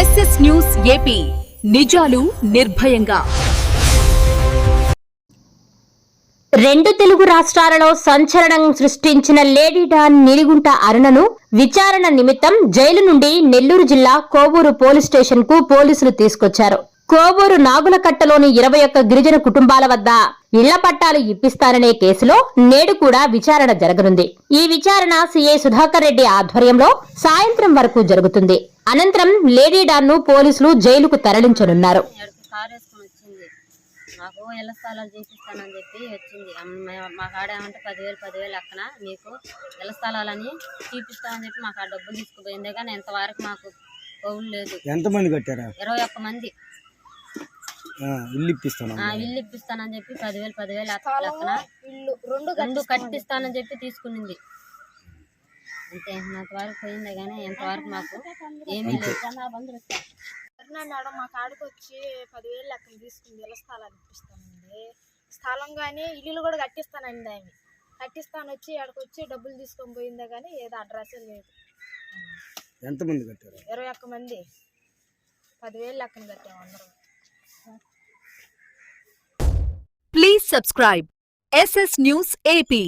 SS news AP నిజాలు నిర్భయంగా. రెండు తెలుగు రాష్ట్రాలలో సంచలనం సృష్టించిన లేడీ డాన్ నిలిగుంట అరుణను విచారణ నిమిత్తం జైలు నుండి నెల్లూరు జిల్లా కోవూరు పోలీస్ స్టేషన్ కు పోలీసులు తీసుకొచ్చారు. కోవూరు నాగులకట్టలోని 21 గిరిజన కుటుంబాల వద్ద ఇళ్ల పట్టాలు ఇప్పిస్తాననే కేసులో నేడు కూడా విచారణ జరగనుంది. ఈ విచారణ సీఐ సుధాకర్ రెడ్డి ఆధ్వర్యంలో సాయంత్రం వరకు జరుగుతుంది. అనంతరం లేడీ డాన్ ను పోలీసులు జైలుకు తరలించనున్నారు. మాకు ఇళ్ల స్థలాలు చేపిస్తానని చెప్పి వచ్చింది. మా కాడ ఏమంటే 10,000 లెక్కన మీకు ఇళ్ల స్థలాలని చూపిస్తామని చెప్పి మాకు ఆ డబ్బులు తీసుకుపోయిందే కానీ ఇంతవరకు మాకు కౌలు లేదు. ఎంతమంది కట్టారా? 21 మంది. ఇల్లు ఇప్పిస్తానని చెప్పి 10,000 లెక్కన రెండు కట్టిస్తానని చెప్పి తీసుకునింది. అంతే, ఇంతవరకు పోయిందే కానీ ఇంతవరకు మాకు ఏమీ లేదు. మేడం మా కాడికి వచ్చి 10,000 లెక్కలు తీసుకుంది. ఇళ్ల స్థలాలు ఇప్పిస్తానండి, స్థలం కానీ ఇల్లు కూడా కట్టిస్తానండి. ఆమె కట్టిస్తాను వచ్చి ఆడికి వచ్చి డబ్బులు తీసుకొని పోయిందే కానీ ఏదో అడ్రస్ లేదు. ఎంతమంది కట్టారు? 21 మంది 10,000 లెక్కన కట్టాము అందరం. Please subscribe SS news AP.